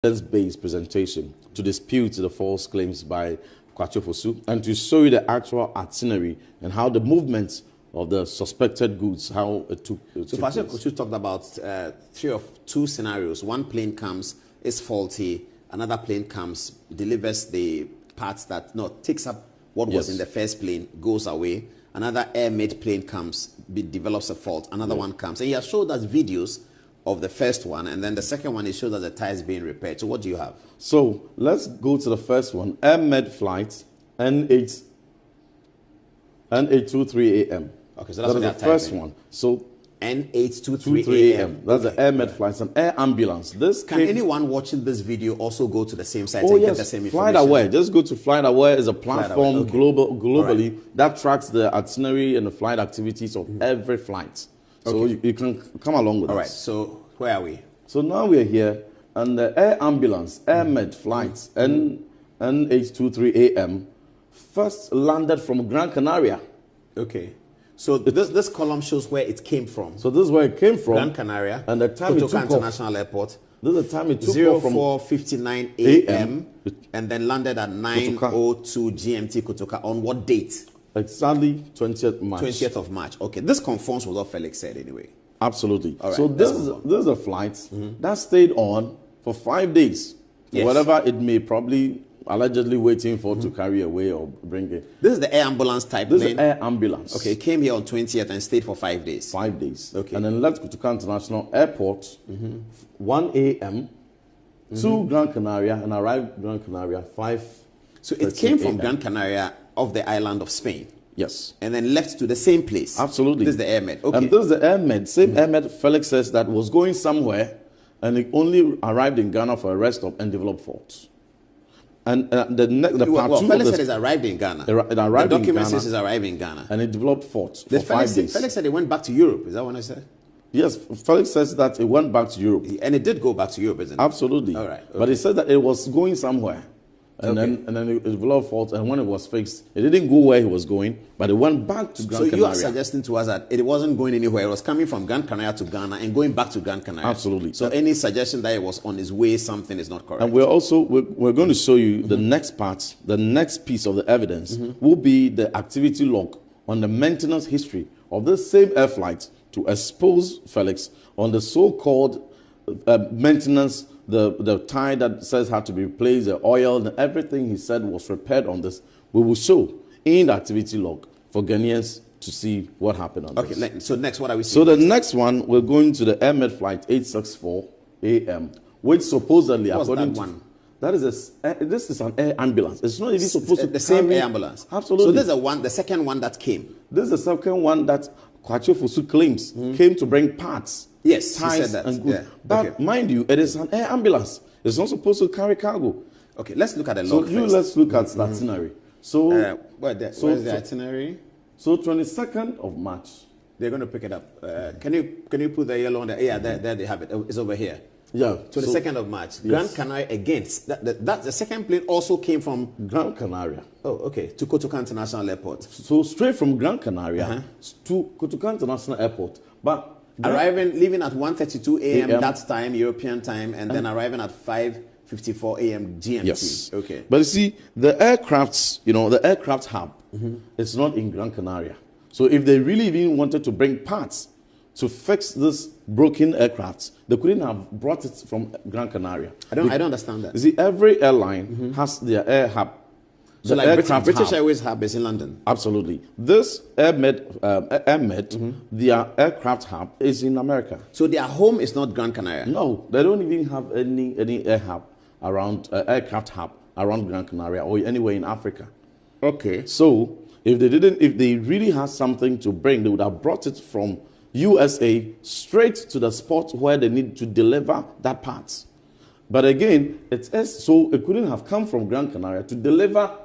evidence-based presentation to dispute the false claims by Kwacho Fosu and to show you the actual itinerary and how the movements of the suspected goods, how it took So Kwacho Fosu talked about two scenarios. One plane comes, is faulty. Another plane comes, delivers the parts that, takes up what was in the first plane, goes away. Another air-made plane comes, develops a fault. Another one comes. And he has showed us videos of the first one, and then the second one, it shows that the tire is being repaired. So what do you have? So let's go to the first one. Air-made flight, N823 AM. Okay, so that's the first one. So N823 AM. That's the air-made flight, an air ambulance. Can anyone watching this video also go to the same site and get the same information? FlightAware. Just go to FlightAware. It's a platform globally that tracks the itinerary and the flight activities of every flight. So you can come along with us. All right, so where are we? So now we're here, and the air ambulance, air-med flights, N823 AM, first landed from Gran Canaria. Okay. So this column shows where it came from. So this is where it came from. Gran Canaria, and the time it took International Airport. This is the time it took 04:59 AM, and then landed at 9:02 GMT Kotoka. On what date? Exactly 20th March. 20th of March. Okay, this conforms with what Felix said anyway. Absolutely. All right, so this is a flight that stayed on for 5 days. Yes. Whatever it may probably allegedly waiting for to carry away or bring it. This is the air ambulance type plane? This is air ambulance. Okay, it came here on 20th and stayed for 5 days. 5 days. Okay. And then left Kotoka International Airport, 1 a.m. to Gran Canaria and arrived Gran Canaria 5. So it came from Gran Canaria of the island of Spain. Yes. And then left to the same place. Absolutely. This is the air-med. Okay. And this is the air-med. Same air-med, Felix says, that was going somewhere and it only arrived in Ghana for a rest stop and developed faults. And the part two Felix said it arrived in Ghana. It arrived the document in Ghana, says it arrived in Ghana. And it developed faults for 5 days. Felix said it went back to Europe. Is that what I said? Yes, Felix says that it went back to Europe. And it did go back to Europe, isn't it? Absolutely. All right. Okay. But he said that it was going somewhere. And then it developed faults, and when it was fixed, it didn't go where he was going, but it went back to Gran Canaria. So you are suggesting to us that it wasn't going anywhere. It was coming from Gran Canaria to Ghana and going back to Gran Canaria. Absolutely. So any suggestion that it was on its way, something is not correct. And we're going to show you the next part, the next piece of the evidence will be the activity log on the maintenance history of this same air flight to expose Felix on the so-called maintenance, the tie that says had to be replaced, the oil, and everything he said was repaired on this. We will show in the activity log for Ghanaians to see what happened on this. Okay, so next, what are we seeing? So the next one, we're going to the air-med flight 864 AM, which supposedly, according to... this is an air ambulance. It's not even supposed to be the same air ambulance. Absolutely. So this is the second one that came. This is the second one that Kwacho Fosu claims came to bring parts. Yes, ties, he said that. And goods. Yeah. But mind you, it is an air ambulance. It's not supposed to carry cargo. Okay, let's look at the log first. Let's look at the itinerary. So, where's the itinerary? So 22nd of March. They're going to pick it up. Can you put the yellow on there? Yeah, there they have it. It's over here. Yeah. 22nd of March. Yes. Gran Canaria against. That the second plane also came from Gran Canaria. Oh, okay. To Kotoka International Airport. So straight from Gran Canaria to Kotoka International Airport. But leaving at 1:32 a.m. that time, European time, and then arriving at 5:54 a.m. GMT. Yes. Okay. But you see, the aircraft hub is not in Gran Canaria. So if they really even wanted to bring parts to fix this broken aircraft, they couldn't have brought it from Gran Canaria. I don't understand that. You see, every airline has their air hub. So like British Airways hub is in London? Absolutely. This airmed, their aircraft hub is in America. So their home is not Gran Canaria? No, they don't even have any air hub around, aircraft hub around Gran Canaria or anywhere in Africa. Okay. So if they really had something to bring, they would have brought it from USA straight to the spot where they need to deliver that part. But again, so it couldn't have come from Gran Canaria to deliver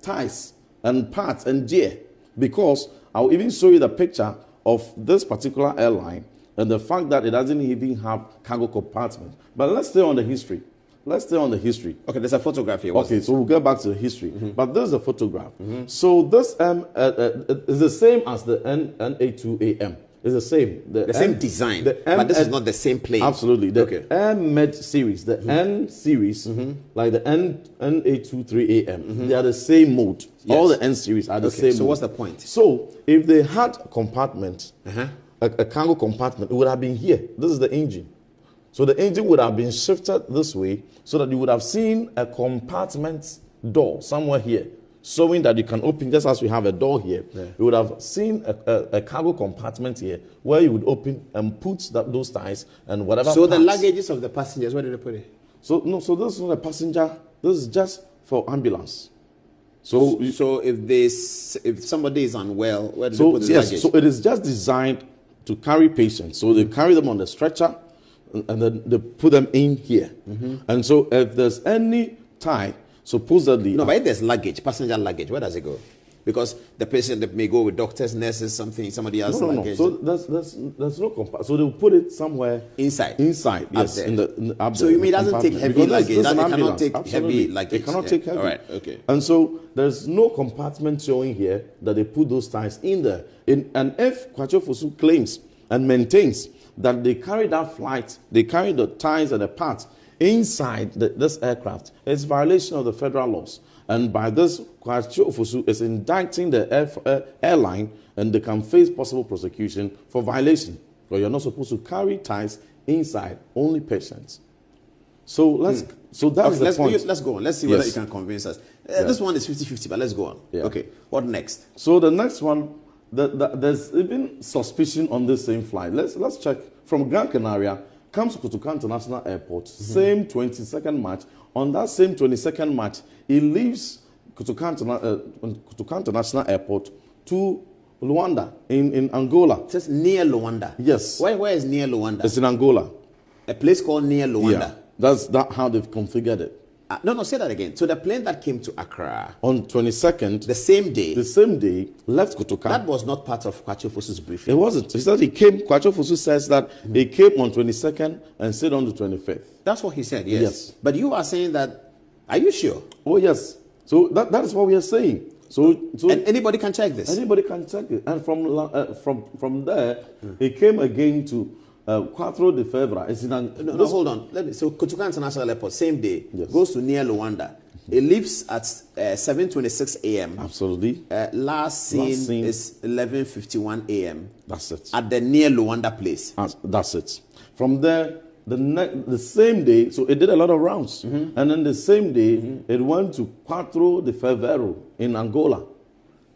ties and parts and gear, because I'll even show you the picture of this particular airline and the fact that it doesn't even have cargo compartment. But let's stay on the history. Okay, there's a photograph here. Okay, so we'll get back to the history. But this is a photograph. So this is the same as the N823 AM. It's the same. The same design, but this is not the same plane. Absolutely. The Air Med series, the N series, like the NA23AM, they are the same mode. Yes. All the N series are the same. So what's the point? So if they had a compartment, a cargo compartment, it would have been here. This is the engine. So the engine would have been shifted this way so that you would have seen a compartment door somewhere here, showing that you can open, just as we have a door here. Yeah. You would have seen a cargo compartment here where you would open and put those tires and whatever. So the luggages of the passengers, where did they put it? So no, so this is not a passenger. This is just for ambulance. So if somebody is unwell, where do they put the luggage? So it is just designed to carry patients. So they carry them on the stretcher and then they put them in here. And so if there's any tie, supposedly... No, but if there's luggage, passenger luggage, where does it go? Because the patient may go with doctors, nurses, somebody else. No. So there's no compartment. So they'll put it somewhere inside. Inside, yes. Up so you mean it doesn't take heavy luggage? It cannot take heavy luggage. It cannot take heavy. All right, okay. And so there's no compartment showing here that they put those tires in there. And if Kwacho Fosu claims and maintains that they carry that flight, they carry the tires and the parts inside this aircraft, it's violation of the federal laws. And by this, Kwacho Fosu is indicting the airline, and they can face possible prosecution for violation. Because you're not supposed to carry tires inside, only patients. So let's the point. Let's go on. Let's see whether you can convince us. This one is 50-50, but let's go on. Yeah. Okay, what next? So the next one, there's even suspicion on this same flight. Let's check. From Gran Canaria, comes to Kotoka International Airport, same 22nd March. On that same 22nd March, he leaves Kotoka International Airport to Luanda in Angola. Just near Luanda? Yes. Where is near Luanda? It's in Angola. A place called near Luanda? Yeah. That's how they've configured it. No, say that again. So the plane that came to Accra on 22nd, the same day, left Kotoka. That was not part of Kwacho Fosu's briefing. It wasn't. He said he came. Kwacho Fosu says that he came on 22nd and stayed on the 25th. That's what he said. Yes. But you are saying that. Are you sure? Oh yes. So that is what we are saying. So and anybody can check this. Anybody can check it. And from there, he came again to. 4 de February. No, hold on. So Kotoka International Airport, same day, goes to near Luanda. It leaves at 7:26 a.m. Absolutely. Last seen is 11:51 a.m. That's it. At the near Luanda place. That's it. From there, the same day, so it did a lot of rounds. And then the same day, it went to 4 de Fevereiro in Angola.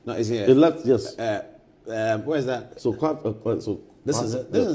No, is here. It left, yes. Where is that? So, This is 4 de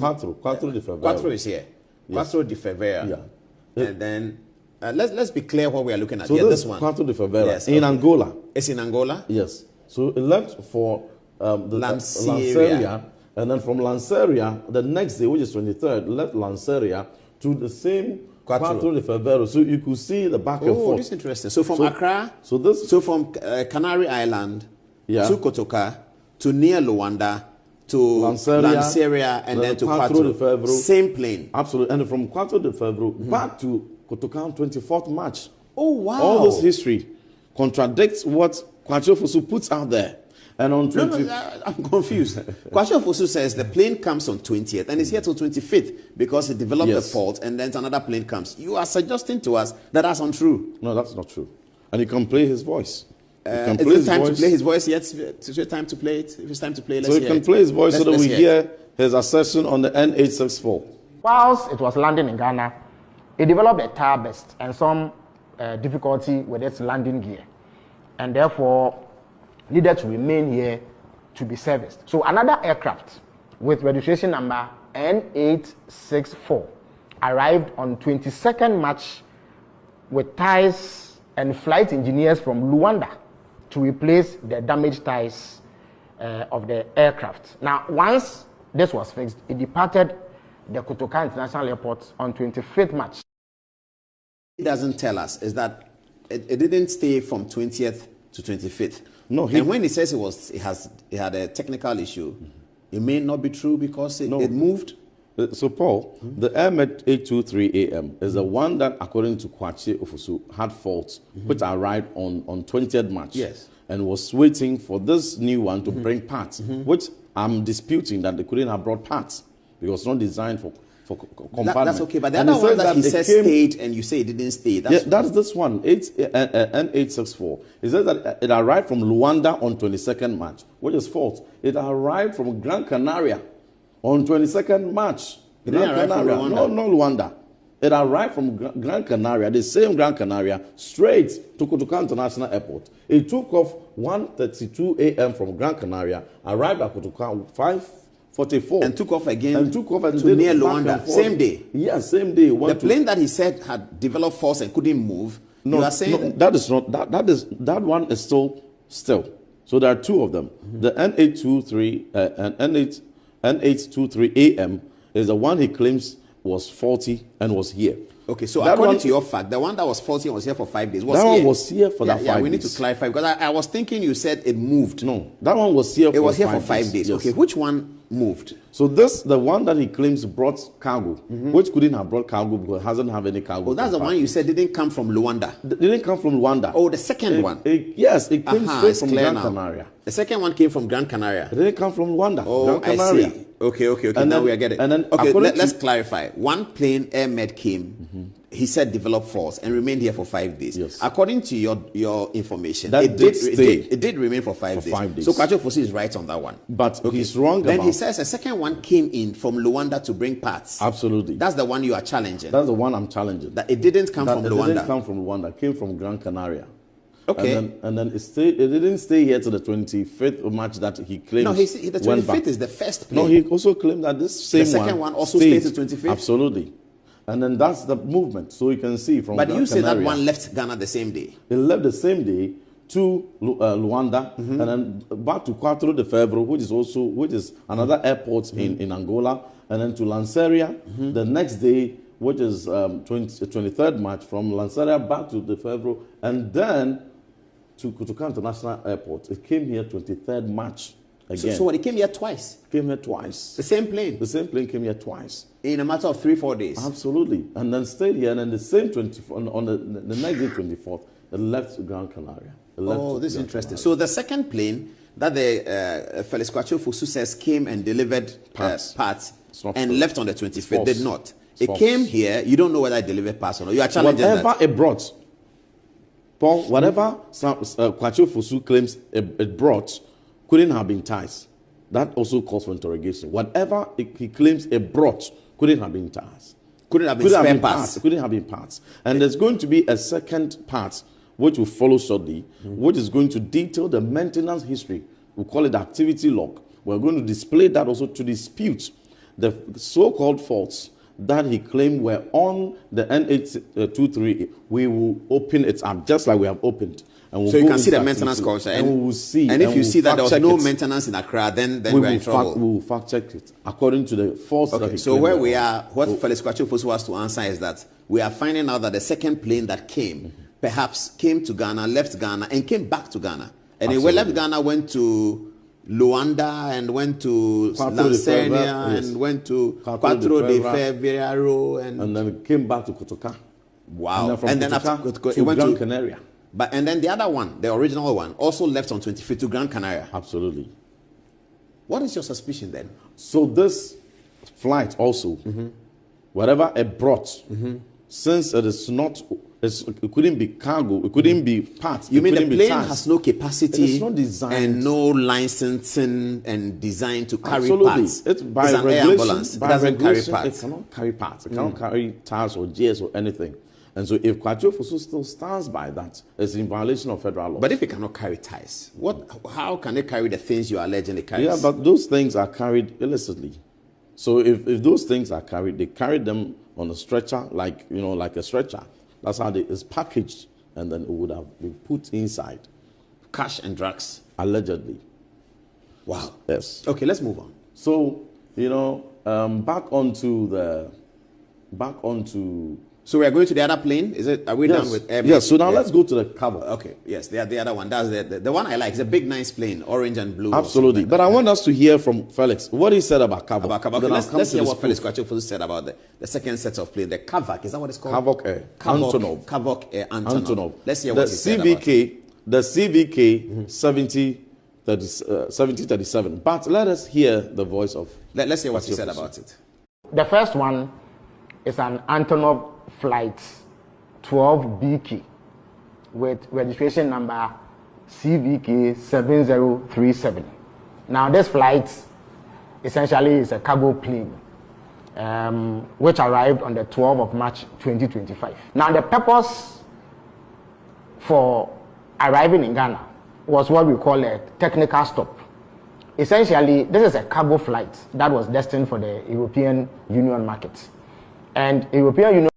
Fevereiro. 4 is here. Yes. 4 de Fevereiro. Yeah. And then let's be clear what we are looking at. So this one. 4 de Fevereiro. Yes, in Angola. It's in Angola? Yes. So it left for Lanceria. And then from Lanceria, the next day, which is 23rd, left Lanceria to the same 4 de Fevereiro. So you could see the back and forth. Oh, this is interesting. So from Accra, so from Canary Island to Kotoka to near Luanda, to Lanceria and then to 4 de Fevereiro. Same plane. Absolutely. And from 4 de Fevereiro back to Kotoka on 24th March. Oh, wow. All this history contradicts what Kwacho Fosu puts out there. And on 20... I'm confused. Kwacho Fosu says the plane comes on 20th and it's here till 25th because it developed a fault and then another plane comes. You are suggesting to us that that's untrue. No, that's not true. And you can play his voice. Is it time to play his voice yet? Is it time to play it? If it's time to play, let's hear it. So you can play his voice so that we hear his assertion on the N864. Whilst it was landing in Ghana, it developed a tire burst and some difficulty with its landing gear, and therefore needed to remain here to be serviced. So another aircraft with registration number N864 arrived on 22nd March with tires and flight engineers from Luanda to replace the damaged tires of the aircraft. Now, once this was fixed, it departed the Kotoka International Airport on 25th March. It doesn't tell us is that it didn't stay from 20th to 25th. No, and when he says it had a technical issue, it may not be true because it moved. So, Paul, the Airmed 823 AM is the one that, according to Kwache Ofusu, had faults, which arrived on 20th March. Yes. And was waiting for this new one to bring parts, which I'm disputing that they couldn't have brought parts because it's not designed for compartment. That's okay, but the other one that he says stayed and you say it didn't stay. That's this one, N864. It says that it arrived from Luanda on 22nd March, which is false. It arrived from Gran Canaria on 22nd March. It didn't arrive from Luanda? No, not Luanda. It arrived from Gran Canaria, the same Gran Canaria, straight to Kotoka International Airport. It took off 1:32 a.m. from Gran Canaria, arrived at Kotoka 5:44. And took off again and to near Luanda. Same day? Yes, same day. The plane that he said had developed faults and couldn't move, you are saying? That is not, that one is still. So there are two of them. The N823 and N823 AM is the one he claims was faulty and was here. Okay, so that according to your fact, the one that was faulty and was here for 5 days that one was here for 5 days. Yeah, we need to clarify because I was thinking you said it moved. No, that one was here. It was here for 5 days. Yes. Okay, which one moved? So the one that he claims brought cargo, which couldn't have brought cargo because it hasn't have any cargo. Oh, that's the one you said didn't come from Luanda. It didn't come from Luanda. Oh, the second one. Yes, it came straight from Gran Canaria. The second one came from Gran Canaria. It didn't come from Luanda. Oh, Gran Canaria. I see. Okay. And now we are getting it. And then okay, let's clarify. One plane, Airmed came. He said developed faults and remained here for 5 days. Yes. According to your information, it did remain for 5 days. 5 days. So Kwache Ofusu is right on that one. But he's wrong Then he says a second one came in from Luanda to bring parts. Absolutely. That's the one you are challenging. That's the one I'm challenging. That it didn't come from Luanda. It didn't come from Luanda. It came from Gran Canaria. Okay. And then it didn't stay here till the 25th of March that he claimed. No, the 25th is the first plane. No, he also claimed that this same one. The second one also stayed to 25th? Absolutely. And then that's the movement. So you can see from But you say that one left Ghana the same day. It left the same day to Luanda and then back to 4 de Fevereiro, which is another airport in Angola, and then to Lanseria the next day, which is 23rd March, from Lanseria back to de Fevereiro, and then to Kotoka International Airport. It came here 23rd March again. So when it came here twice? Came here twice. The same plane? The same plane came here twice. In a matter of 3-4 days? Absolutely. And then stayed here, and then the same 24, on the next day, 24th, it left Gran Canaria. This is interesting. So the second plane that the Felix Kwache Ofusu says came and delivered parts and left on the 25th did not. It came here. You don't know whether it delivered parts or not. You are challenging whatever it brought. Paul, whatever Kwache Ofusu claims it brought couldn't have been ties. That also calls for interrogation. Whatever he claims it brought couldn't have been ties. Couldn't have been spare parts. Couldn't have been parts. And there's going to be a second part which will follow shortly, which is going to detail the maintenance history. We call it the activity log. We're going to display that also to dispute the so-called faults that he claimed were on the N823. We will open it up just like we have opened. And we'll so you can see the maintenance culture. And we will see. And if you see that there was no maintenance in Accra, then we're in trouble. We will fact check it according to the faults that he so where we are, what Felix Kwache Ofusu has to answer is that we are finding out that the second plane that came, perhaps came to Ghana, left Ghana, and came back to Ghana. And when left Ghana, went to Luanda and went to Lanseria and went to 4 de Fevereiro and then came back to Kotoka. Wow. And then after Kotoka, he went to Gran Canaria. And then the other one, the original one, also left on 25th to Gran Canaria. Absolutely. What is your suspicion then? So this flight also, whatever it brought, since it is not, it couldn't be cargo, it couldn't be parts. You mean the plane has no capacity it is not designed, and no licensing and design to carry parts? It's by an air ambulance. It doesn't carry parts. It cannot carry parts. It cannot carry tires or gears or anything. And so if Kwache Ofusu still stands by that, it's in violation of federal law. But if it cannot carry ties, how can it carry the things you are alleging it carries? Yeah, but those things are carried illicitly. So if those things are carried, they carry them on a stretcher, like a stretcher. That's how it's packaged, and then it would have been put inside. Cash and drugs. Allegedly. Wow. Yes. Okay, let's move on. So, back onto So we are going to the other plane. Is it? Are we done with air? Yes. So now let's go to the cover. Okay. Yes. The other one. That's the one I like. It's a big, nice plane, orange and blue. Absolutely. But I want us to hear from Felix what he said about Kavok. Okay, let's hear what Felix Kwachofu said about the second set of plane. The Kavak. Is that what it's called? Kavok Air. Antonov. Kavok Air Antonov. Let's hear the what he said about it. The CVK 7037. But let us hear the voice of. Let's hear what he said about it. The first one is an Antonov flight 12BK with registration number CVK 7037. Now this flight essentially is a cargo plane which arrived on the 12th of March 2025. Now the purpose for arriving in Ghana was what we call a technical stop. Essentially, this is a cargo flight that was destined for the European Union market. And European Union